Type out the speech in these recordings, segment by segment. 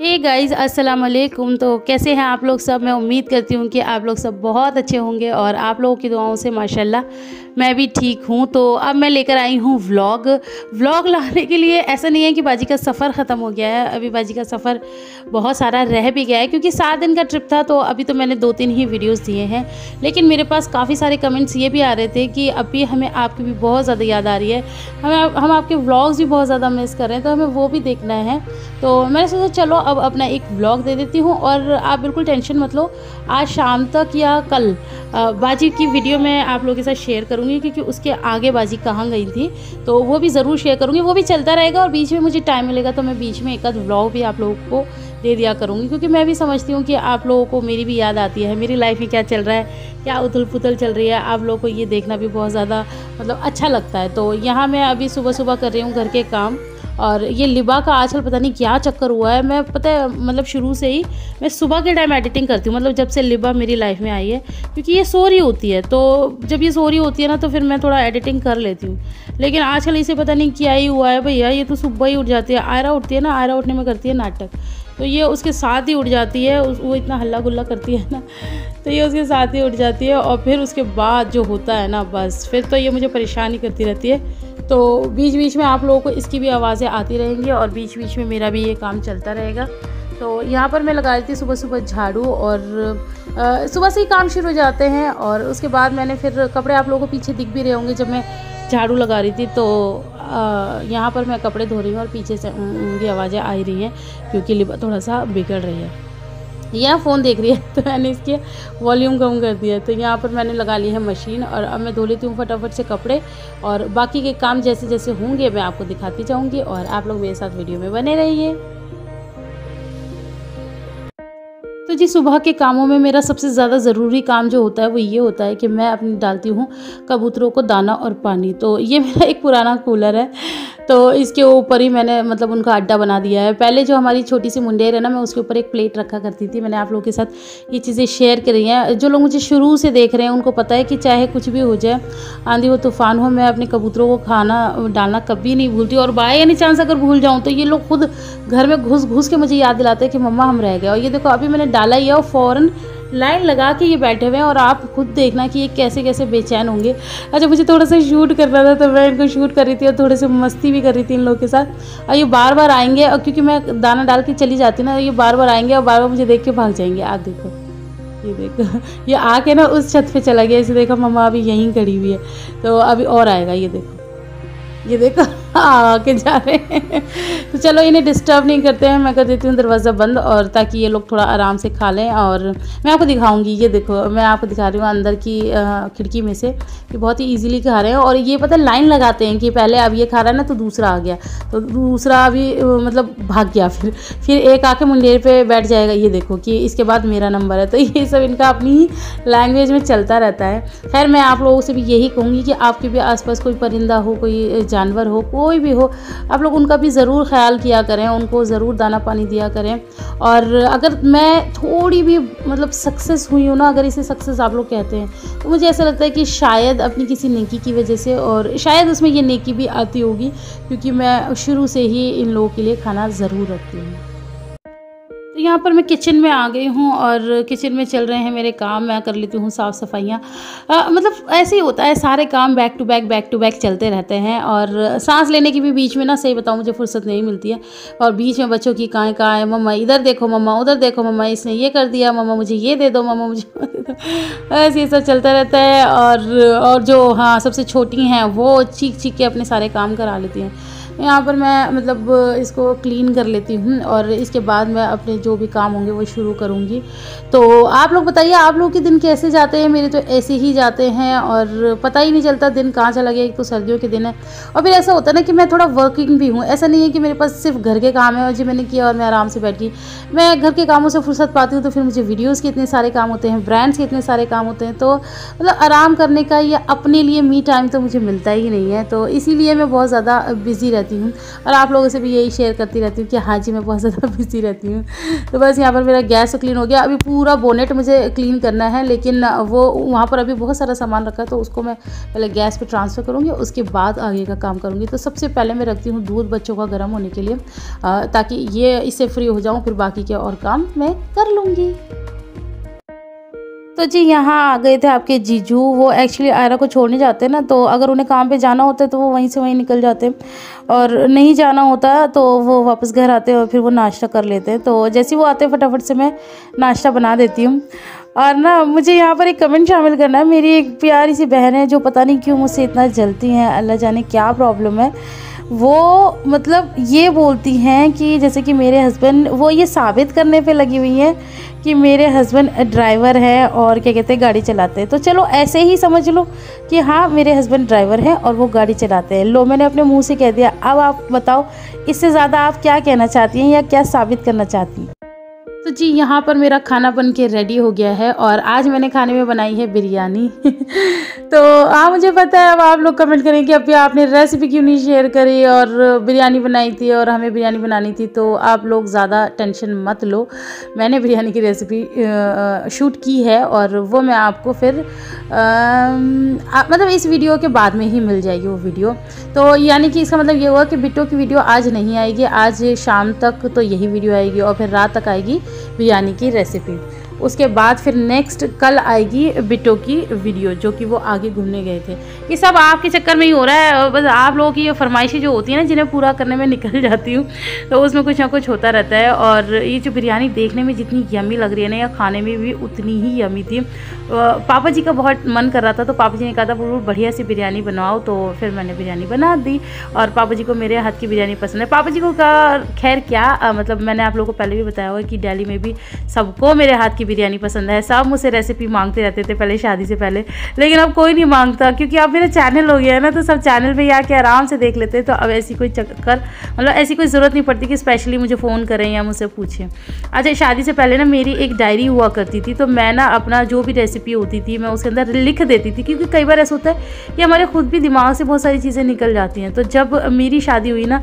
Hey guys, अस्सलाम वालेकुम। तो कैसे हैं आप लोग सब। मैं उम्मीद करती हूँ कि आप लोग सब बहुत अच्छे होंगे और आप लोगों की दुआओं से माशाल्लाह मैं भी ठीक हूँ। तो अब मैं लेकर आई हूँ व्लॉग लाने के लिए। ऐसा नहीं है कि बाजी का सफ़र ख़त्म हो गया है, अभी बाजी का सफ़र बहुत सारा रह भी गया है क्योंकि 7 दिन का ट्रिप था। तो अभी तो मैंने 2-3 ही वीडियोज़ दिए हैं, लेकिन मेरे पास काफ़ी सारे कमेंट्स ये भी आ रहे थे कि अभी हमें आपकी भी बहुत ज़्यादा याद आ रही है, हम आपके व्लॉग्स भी बहुत ज़्यादा मिस कर रहे हैं, तो हमें वो भी देखना है। तो मैंने सोचा चलो अब अपना एक व्लॉग दे देती हूँ और आप बिल्कुल टेंशन मत लो, आज शाम तक या कल बाजी की वीडियो मैं आप लोगों के साथ शेयर करूँगी क्योंकि उसके आगे बाजी कहाँ गई थी तो वो भी ज़रूर शेयर करूँगी। वो भी चलता रहेगा और बीच में मुझे टाइम मिलेगा तो मैं बीच में एक आध व्लॉग भी आप लोगों को दे दिया करूँगी क्योंकि मैं भी समझती हूँ कि आप लोगों को मेरी भी याद आती है, मेरी लाइफ में क्या चल रहा है, क्या उथल पुथल चल रही है। आप लोगों को ये देखना भी बहुत ज़्यादा मतलब अच्छा लगता है। तो यहाँ मैं अभी सुबह सुबह कर रही हूँ घर के काम और ये लिबा का आजकल पता नहीं क्या चक्कर हुआ है। मैं पता है मतलब शुरू से ही मैं सुबह के टाइम एडिटिंग करती हूँ, मतलब जब से लिबा मेरी लाइफ में आई है, क्योंकि ये सो रही होती है। तो जब ये सो रही होती है ना तो फिर मैं थोड़ा एडिटिंग कर लेती हूँ, लेकिन आजकल इसे पता नहीं क्या ही हुआ है भैया। ये तो सुबह ही उठ जाती है, आयरा उठती है ना, आयरा उठने में करती है नाटक, तो ये उसके साथ ही उठ जाती है। वो इतना हल्ला गुल्ला करती है ना, तो ये उसके साथ ही उठ जाती है और फिर उसके बाद जो होता है ना बस फिर तो ये मुझे परेशान ही करती रहती है। तो बीच बीच में आप लोगों को इसकी भी आवाज़ें आती रहेंगी और बीच बीच में मेरा भी ये काम चलता रहेगा। तो यहाँ पर मैं लगा रही थी सुबह सुबह झाड़ू और सुबह से ही काम शुरू हो जाते हैं। और उसके बाद मैंने फिर कपड़े आप लोगों को पीछे दिख भी रहे होंगे जब मैं झाड़ू लगा रही थी। तो यहाँ पर मैं कपड़े धो रही हूँ और पीछे से उनकी आवाज़ें आ रही हैं क्योंकि लिबा थोड़ा सा बिगड़ रही है, यह फ़ोन देख रही है, तो मैंने इसके वॉल्यूम कम कर दिया। तो यहाँ पर मैंने लगा ली है मशीन और अब मैं धो लेती हूँ फटाफट से कपड़े और बाकी के काम जैसे जैसे होंगे मैं आपको दिखाती जाऊँगी और आप लोग मेरे साथ वीडियो में बने रहिए। तो जी सुबह के कामों में मेरा सबसे ज़्यादा ज़रूरी काम जो होता है वो ये होता है कि मैं अपनी डालती हूँ कबूतरों को दाना और पानी। तो ये मेरा एक पुराना कूलर है, तो इसके ऊपर ही मैंने मतलब उनका अड्डा बना दिया है। पहले जो हमारी छोटी सी मुंडेर है ना, मैं उसके ऊपर एक प्लेट रखा करती थी। मैंने आप लोगों के साथ ये चीज़ें शेयर करी हैं। जो लोग मुझे शुरू से देख रहे हैं उनको पता है कि चाहे कुछ भी हो जाए, आंधी हो तूफान हो, मैं अपने कबूतरों को खाना डालना कभी नहीं भूलती। और बाय एनी चांस अगर भूल जाऊँ तो ये लोग खुद घर में घुस घुस के मुझे याद दिलाते हैं कि मम्मा हम रह गए। और ये देखो अभी मैंने डाला ही है और फ़ौरन लाइन लगा के ये बैठे हुए हैं और आप खुद देखना कि ये कैसे कैसे बेचैन होंगे। अच्छा मुझे थोड़ा सा शूट करना था तो मैं इनको शूट कर रही थी और थोड़े से मस्ती भी कर रही थी इन लोगों के साथ। और ये बार बार आएंगे और क्योंकि मैं दाना डाल के चली जाती ना, ये बार बार आएंगे और बार बार मुझे देख के भाग जाएंगे। आप देखो, ये देखो ये आके ना उस छत पे चला गया, इसे देखो मम्मा अभी यहीं खड़ी हुई है, तो अभी और आएगा। ये देखो आके जा रहे हैं। तो चलो इन्हें डिस्टर्ब नहीं करते हैं, मैं कर देती हूँ दरवाज़ा बंद और ताकि ये लोग थोड़ा आराम से खा लें। और मैं आपको दिखाऊंगी, ये देखो मैं आपको दिखा रही हूँ अंदर की खिड़की में से कि बहुत ही इजीली खा रहे हैं। और ये पता है लाइन लगाते हैं कि पहले अब ये खा रहा है ना तो दूसरा आ गया, तो दूसरा अभी मतलब भाग गया, फिर एक आके मुंडेर पे बैठ जाएगा। ये देखो कि इसके बाद मेरा नंबर है। तो ये सब इनका अपनी ही लैंग्वेज में चलता रहता है। खैर मैं आप लोगों से भी यही कहूँगी कि आपके भी आसपास कोई परिंदा हो, कोई जानवर हो, कोई भी हो, आप लोग उनका भी ज़रूर ख्याल किया करें, उनको ज़रूर दाना पानी दिया करें। और अगर मैं थोड़ी भी मतलब सक्सेस हुई हूँ ना, अगर इसे सक्सेस आप लोग कहते हैं, तो मुझे ऐसा लगता है कि शायद अपनी किसी नेकी की वजह से, और शायद उसमें ये नेकी भी आती होगी क्योंकि मैं शुरू से ही इन लोगों के लिए खाना ज़रूर रखती हूँ। तो यहाँ पर मैं किचन में आ गई हूँ और किचन में चल रहे हैं मेरे काम, मैं कर लेती हूँ साफ़ सफाइयाँ। मतलब ऐसे ही होता है, सारे काम बैक टू बैक चलते रहते हैं। और सांस लेने की भी बीच में ना, सही बताऊँ मुझे फुर्सत नहीं मिलती है। और बीच में बच्चों की काएँ मम्मा इधर देखो, मम्मा उधर देखो, मम्मा इसने ये कर दिया, मम्मा मुझे ये दे दो, मम्मा मुझे वो दे दो, ऐसे ये सब चलता रहता है। और जो हाँ सबसे छोटी हैं वो चीख चीख के अपने सारे काम करा लेती हैं। यहाँ पर मैं मतलब इसको क्लीन कर लेती हूँ और इसके बाद मैं अपने जो भी काम होंगे वो शुरू करूँगी। तो आप लोग बताइए आप लोग के दिन कैसे जाते हैं। मेरे तो ऐसे ही जाते हैं और पता ही नहीं चलता दिन कहाँ चला गया। एक तो सर्दियों के दिन है और फिर ऐसा होता है ना कि मैं थोड़ा वर्किंग भी हूँ। ऐसा नहीं है कि मेरे पास सिर्फ घर के काम है और जी मैंने किया और मैं आराम से बैठ गई। मैं घर के कामों से फुर्सत पाती हूँ तो फिर मुझे वीडियोज़ के इतने सारे काम होते हैं, ब्रांड्स के इतने सारे काम होते हैं, तो मतलब आराम करने का या अपने लिए मी टाइम तो मुझे मिलता ही नहीं है। तो इसीलिए मैं बहुत ज़्यादा बिज़ी रहती रहती हूँ और आप लोगों से भी यही शेयर करती रहती हूँ कि हाँ जी मैं बहुत ज़्यादा बिजी रहती हूँ। तो बस यहाँ पर मेरा गैस तो क्लीन हो गया, अभी पूरा बोनेट मुझे क्लीन करना है, लेकिन वो वहाँ पर अभी बहुत सारा सामान रखा है तो उसको मैं पहले गैस पे ट्रांसफ़र करूँगी, उसके बाद आगे का काम करूँगी। तो सबसे पहले मैं रखती हूँ दूध बच्चों का गर्म होने के लिए, ताकि ये इससे फ्री हो जाऊँ, फिर बाकी के और काम मैं कर लूँगी। तो जी यहाँ आ गए थे आपके जीजू। वो एक्चुअली आयरा को छोड़ने जाते हैं ना, तो अगर उन्हें काम पे जाना होता है तो वो वहीं से वहीं निकल जाते हैं, और नहीं जाना होता तो वो वापस घर आते हैं और फिर वो नाश्ता कर लेते हैं। तो जैसे ही वो आते हैं फटाफट से मैं नाश्ता बना देती हूँ। और ना मुझे यहाँ पर एक कमेंट शामिल करना है। मेरी एक प्यारी सी बहन है जो पता नहीं क्यों मुझसे इतना जलती हैं, अल्लाह जाने क्या प्रॉब्लम है। वो मतलब ये बोलती हैं कि जैसे कि मेरे हस्बैंड, वो ये साबित करने पे लगी हुई हैं कि मेरे हस्बैंड ड्राइवर है और क्या कहते हैं गाड़ी चलाते हैं। तो चलो ऐसे ही समझ लो कि हाँ मेरे हस्बैंड ड्राइवर हैं और वो गाड़ी चलाते हैं। लो मैंने अपने मुंह से कह दिया, अब आप बताओ इससे ज़्यादा आप क्या कहना चाहती हैं या क्या साबित करना चाहती हैं। तो जी यहाँ पर मेरा खाना बन के रेडी हो गया है और आज मैंने खाने में बनाई है बिरयानी। तो हाँ मुझे पता है अब आप लोग कमेंट करें कि अभी आपने रेसिपी क्यों नहीं शेयर करी, और बिरयानी बनाई थी और हमें बिरयानी बनानी थी। तो आप लोग ज़्यादा टेंशन मत लो, मैंने बिरयानी की रेसिपी शूट की है और वो मैं आपको फिर मतलब इस वीडियो के बाद में ही मिल जाएगी वो वीडियो। तो यानी कि इसका मतलब ये हुआ कि बिट्टो की वीडियो आज नहीं आएगी, आज शाम तक तो यही वीडियो आएगी और फिर रात तक आएगी बिरयानी की रेसिपी। उसके बाद फिर नेक्स्ट कल आएगी बिट्टो की वीडियो, जो कि वो आगे घूमने गए थे। ये सब आपके चक्कर में ही हो रहा है, बस आप लोगों की ये फरमाइशें जो होती हैं ना, जिन्हें पूरा करने में निकल जाती हूँ, तो उसमें कुछ ना कुछ होता रहता है। और ये जो बिरयानी देखने में जितनी यमी लग रही है ना, या खाने में भी उतनी ही यमी थी। पापा जी का बहुत मन कर रहा था, तो पापा जी ने कहा था बिल्कुल बढ़िया सी बिरयानी बनाओ, तो फिर मैंने बिरयानी बना दी। और पापा जी को मेरे हाथ की बिरयानी पसंद है। पापा जी को का खैर क्या मतलब मैंने आप लोगों को पहले भी बताया हुआ कि दिल्ली में भी सबको मेरे हाथ की बिरयानी पसंद है। सब मुझसे रेसिपी मांगते रहते थे पहले शादी से पहले, लेकिन अब कोई नहीं मांगता क्योंकि अब मेरा चैनल हो गया है ना, तो सब चैनल पे आके आराम से देख लेते हैं। तो अब ऐसी कोई चक्कर मतलब ऐसी कोई ज़रूरत नहीं पड़ती कि स्पेशली मुझे फ़ोन करें या मुझसे पूछें। अच्छा, शादी से पहले ना मेरी एक डायरी हुआ करती थी, तो मैं ना अपना जो भी रेसिपी होती थी मैं उसके अंदर लिख देती थी, क्योंकि कई बार ऐसा होता है कि हमारे खुद भी दिमाग से बहुत सारी चीज़ें निकल जाती हैं। तो जब मेरी शादी हुई ना,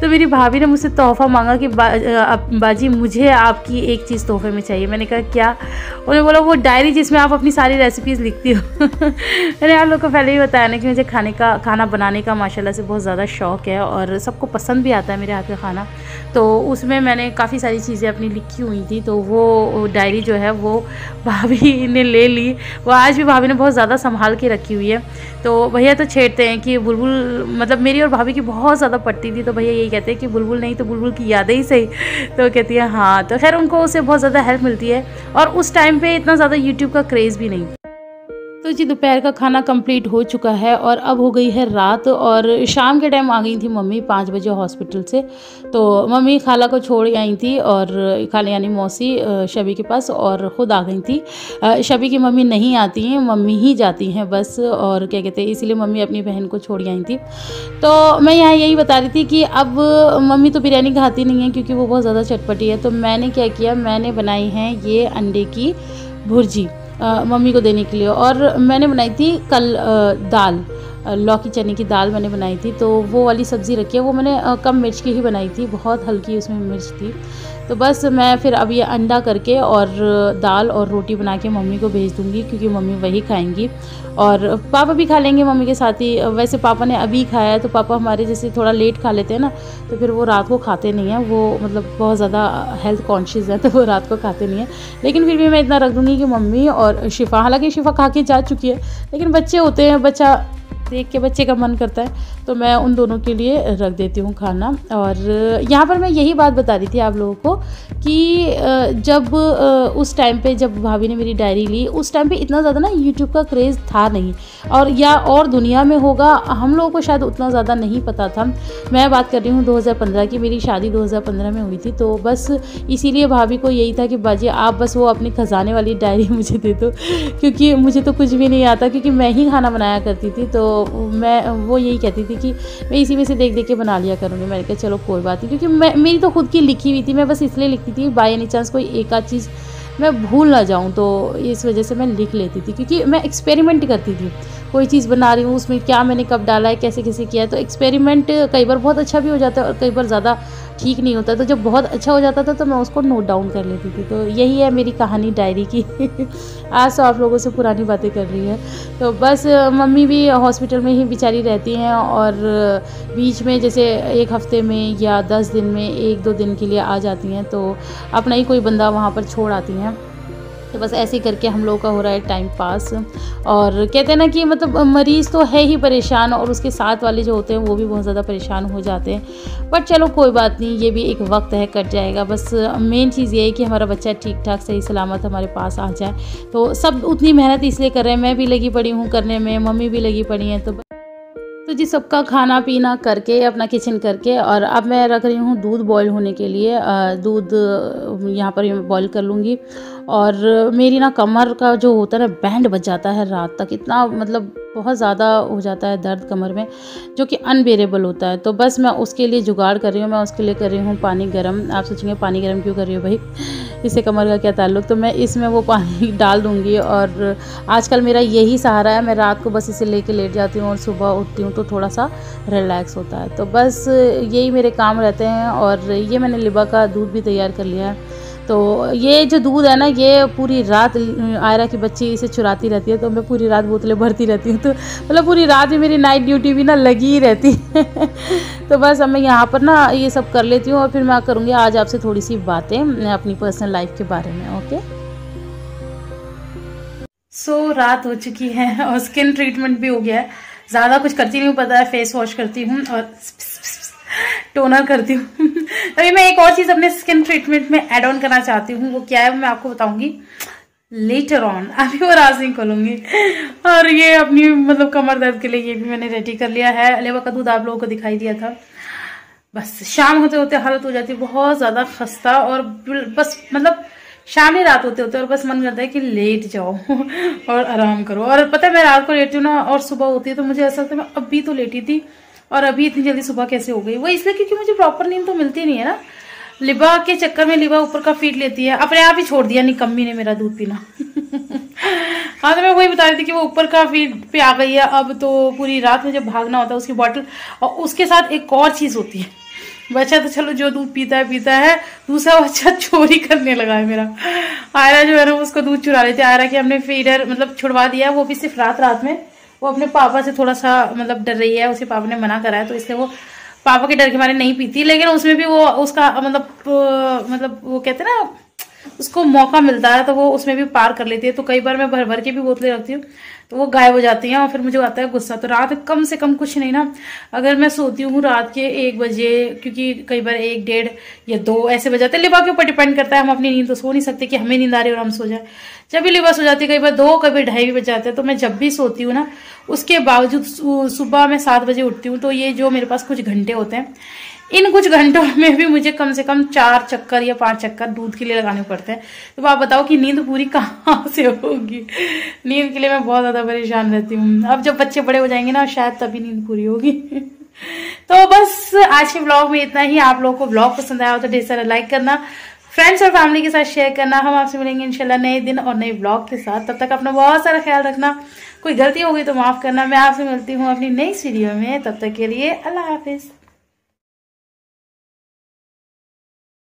तो मेरी भाभी ने मुझसे तोहफ़ा मांगा कि बाजी मुझे आपकी एक चीज़ तोहफे में चाहिए। मैंने कहा क्या? उन्होंने बोला वो डायरी जिसमें आप अपनी सारी रेसिपीज़ लिखती हो। मैंने आप लोग को पहले ही बताया ना कि मुझे खाना बनाने का माशाल्लाह से बहुत ज़्यादा शौक़ है और सबको पसंद भी आता है मेरे हाथ का खाना। तो उसमें मैंने काफ़ी सारी चीज़ें अपनी लिखी हुई थी, तो वो डायरी जो है वो भाभी ने ले ली। वो आज भी भाभी ने बहुत ज़्यादा संभाल के रखी हुई है। तो भैया तो छेड़ते हैं कि बुलबुल मतलब मेरी और भाभी की बहुत ज़्यादा पड़ती थी, तो भैया यही कहते हैं कि बुलबुल नहीं तो बुलबुल की यादें ही सही। तो कहती है हाँ, तो खैर उनको उससे बहुत ज़्यादा हेल्प मिलती है। और उस टाइम पे इतना ज़्यादा यूट्यूब का क्रेज़ भी नहीं। तो जी दोपहर का खाना कंप्लीट हो चुका है और अब हो गई है रात, और शाम के टाइम आ गई थी मम्मी 5 बजे हॉस्पिटल से। तो मम्मी खाला को छोड़ आई थी, और खाला यानी मौसी शबी के पास, और ख़ुद आ गई थी। शबी की मम्मी नहीं आती हैं, मम्मी ही जाती हैं बस, और क्या कहते हैं इसीलिए मम्मी अपनी बहन को छोड़ आई थी। तो मैं यहाँ यही बता रही थी कि अब मम्मी तो बिरयानी खाती नहीं है क्योंकि वो बहुत ज़्यादा चटपटी है। तो मैंने क्या किया, मैंने बनाई है ये अंडे की भुर्जी मम्मी को देने के लिए। और मैंने बनाई थी कल दाल, लौकी चने की दाल मैंने बनाई थी। तो वो वाली सब्ज़ी रखी है, वो मैंने कम मिर्च की ही बनाई थी, बहुत हल्की उसमें मिर्च थी। तो बस मैं फिर अब ये अंडा करके और दाल और रोटी बना के मम्मी को भेज दूँगी, क्योंकि मम्मी वही खाएंगी और पापा भी खा लेंगे मम्मी के साथ ही। वैसे पापा ने अभी खाया है, तो पापा हमारे जैसे थोड़ा लेट खा लेते हैं ना, तो फिर वो रात को खाते नहीं हैं। वो मतलब बहुत ज़्यादा हेल्थ कॉन्शियस है, तो वो रात को खाते नहीं हैं। लेकिन फिर भी मैं इतना रख दूँगी कि मम्मी और शिफा, हालांकि शिफा खा के जा चुकी है, लेकिन बच्चे होते हैं, बच्चा देख के बच्चे का मन करता है, तो मैं उन दोनों के लिए रख देती हूँ खाना। और यहाँ पर मैं यही बात बता रही थी आप लोगों को कि जब उस टाइम पे जब भाभी ने मेरी डायरी ली, उस टाइम पे इतना ज़्यादा ना यूट्यूब का क्रेज़ था नहीं, और दुनिया में होगा हम लोगों को शायद उतना ज़्यादा नहीं पता था। मैं बात कर रही हूँ 2015 की, मेरी शादी 2015 में हुई थी। तो बस इसीलिए भाभी को यही था कि बाजी आप बस वो अपनी खजाने वाली डायरी मुझे दे दो, क्योंकि मुझे तो कुछ भी नहीं आता, क्योंकि मैं ही खाना बनाया करती थी। तो वो यही कहती थी कि मैं इसी में से देख देख के बना लिया करूँगी। मैंने कहा चलो कोई बात नहीं, क्योंकि मेरी तो खुद की लिखी हुई थी, मैं बस इसलिए लिखती थी बाय एनी चांस कोई एक आध चीज़ मैं भूल ना जाऊँ, तो इस वजह से मैं लिख लेती थी, क्योंकि मैं एक्सपेरिमेंट करती थी। कोई चीज़ बना रही हूँ, उसमें क्या मैंने कब डाला है, कैसे कैसे किया है, तो एक्सपेरिमेंट कई बार बहुत अच्छा भी हो जाता है और कई बार ज़्यादा ठीक नहीं होता। तो जब बहुत अच्छा हो जाता था तो मैं उसको नोट डाउन कर लेती थी। तो यही है मेरी कहानी डायरी की। आज तो आप लोगों से पुरानी बातें कर रही है। तो बस मम्मी भी हॉस्पिटल में ही बेचारी रहती हैं, और बीच में जैसे 1 हफ्ते में या 10 दिन में 1-2 दिन के लिए आ जाती हैं, तो अपना ही कोई बंदा वहाँ पर छोड़ आती हैं। तो बस ऐसे ही करके हम लोगों का हो रहा है टाइम पास। और कहते हैं ना कि मतलब मरीज़ तो है ही परेशान, और उसके साथ वाले जो होते हैं वो भी बहुत ज़्यादा परेशान हो जाते हैं। बट चलो कोई बात नहीं, ये भी एक वक्त है, कट जाएगा। बस मेन चीज़ ये है कि हमारा बच्चा ठीक ठाक सही सलामत हमारे पास आ जाए। तो सब उतनी मेहनत इसलिए कर रहे हैं, मैं भी लगी पड़ी हूँ करने में, मम्मी भी लगी पड़ी हैं। तो जी सबका खाना पीना करके, अपना किचन करके, और अब मैं रख रही हूँ दूध बॉईल होने के लिए। दूध यहाँ पर मैं बॉईल कर लूँगी। और मेरी ना कमर का जो होता है ना, बैंड बज जाता है रात तक, इतना मतलब बहुत ज़्यादा हो जाता है दर्द कमर में, जो कि अनबेरेबल होता है। तो बस मैं उसके लिए जुगाड़ कर रही हूँ, मैं उसके लिए कर रही हूँ पानी गर्म। आप सोचेंगे पानी गर्म क्यों कर रही हो भाई, इससे कमर का क्या ताल्लुक़। तो मैं इसमें वो पानी डाल दूँगी, और आजकल मेरा यही सहारा है। मैं रात को बस इसे लेके लेट जाती हूँ और सुबह उठती हूँ तो थोड़ा सा रिलैक्स होता है। तो बस यही मेरे काम रहते हैं। और ये मैंने लिबा का दूध भी तैयार कर लिया है। तो ये जो दूध है ना, ये पूरी रात आयरा की बच्ची इसे चुराती रहती है, तो मैं पूरी रात बोतलें भरती रहती हूँ। तो मतलब पूरी रात ही मेरी नाइट ड्यूटी भी ना लगी ही रहती है। तो बस अब मैं यहाँ पर ना ये सब कर लेती हूँ, और फिर मैं करूँगी आज आपसे थोड़ी सी बातें अपनी पर्सनल लाइफ के बारे में। ओके, सो रात हो चुकी है और स्किन ट्रीटमेंट भी हो गया है। ज़्यादा कुछ करती नहीं हूँ, पता है, फेस वॉश करती हूँ और टोनर करती हूँ। अभी मैं एक और चीज़ अपने स्किन ट्रीटमेंट में ऐड ऑन करना चाहती हूँ, वो क्या है मैं आपको बताऊंगी लेटर ऑन, अभी वो राज नहीं खोलूंगी। और ये अपनी मतलब कमर दर्द के लिए ये भी मैंने रेडी कर लिया है। लेवा का दूध आप लोगों को दिखाई दिया था। बस शाम होते होते हालत हो जाती है बहुत ज़्यादा खस्ता, और बस मतलब शाम ही रात होते होते और बस मन करता है कि लेट जाओ और आराम करो। और पता है मैं रात को लेटी हूँ ना, और सुबह होती है तो मुझे ऐसा लगता है मैं अभी तो लेटी थी और अभी इतनी जल्दी सुबह कैसे हो गई। वो इसलिए क्योंकि मुझे प्रॉपर नींद तो मिलती नहीं है ना। लिबा के चक्कर में लिबा ऊपर का फीड लेती है, अपने आप ही छोड़ दिया निकम्मी ने मेरा दूध पीना। हाँ, तो मैं वही बता रही थी कि वो ऊपर का फीड पे आ गई है। अब तो पूरी रात में जब भागना होता है उसकी बॉटल, और उसके साथ एक और चीज होती है, बच्चा तो चलो जो दूध पीता है, दूसरा बच्चा चोरी करने लगा है मेरा। आयरा जो है ना उसको दूध चुरा लेते। आयरा की हमने फीडर मतलब छुड़वा दिया, वो भी सिर्फ रात में। वो अपने पापा से थोड़ा सा मतलब डर रही है, उसके पापा ने मना करा है, तो इसलिए वो पापा के डर के मारे नहीं पीती। लेकिन उसमें भी वो उसका मतलब वो कहते हैं ना, उसको मौका मिलता है तो वो उसमें भी पार कर लेती है। तो कई बार मैं भर भर के भी बोतलें रखती हूँ तो वो गायब हो जाती हैं, और फिर मुझे आता है गुस्सा। तो रात कम से कम कुछ नहीं ना, अगर मैं सोती हूँ रात के 1 बजे, क्योंकि कई बार 1, 1:30 या 2 ऐसे बज जाते हैं। लिबा के ऊपर डिपेंड करता है, हम अपनी नींद तो सो नहीं सकते कि हमें नींद आ रही है और हम सो जाए। जब भी लिबा सो जाती है कई बार 2, कभी 2:30 भी बज जाते हैं। तो मैं जब भी सोती हूँ ना, उसके बावजूद सुबह मैं 7 बजे उठती हूँ। तो ये जो मेरे पास कुछ घंटे होते हैं, इन कुछ घंटों में भी मुझे कम से कम 4 चक्कर या 5 चक्कर दूध के लिए लगाने पड़ते हैं। तो आप बताओ कि नींद पूरी कहाँ से होगी। नींद के लिए मैं बहुत ज्यादा परेशान रहती हूँ। अब जब बच्चे बड़े हो जाएंगे ना, शायद तभी नींद पूरी होगी। तो बस आज के ब्लॉग में इतना ही। आप लोगों को ब्लॉग पसंद आया हो तो ढेर सारा लाइक करना, फ्रेंड्स और फैमिली के साथ शेयर करना। हम आपसे मिलेंगे इंशाल्लाह नए दिन और नए ब्लॉग के साथ। तब तक अपना बहुत सारा ख्याल रखना। कोई गलती हो गई तो माफ करना। मैं आपसे मिलती हूँ अपनी नई वीडियो में, तब तक के लिए अल्लाह हाफिज।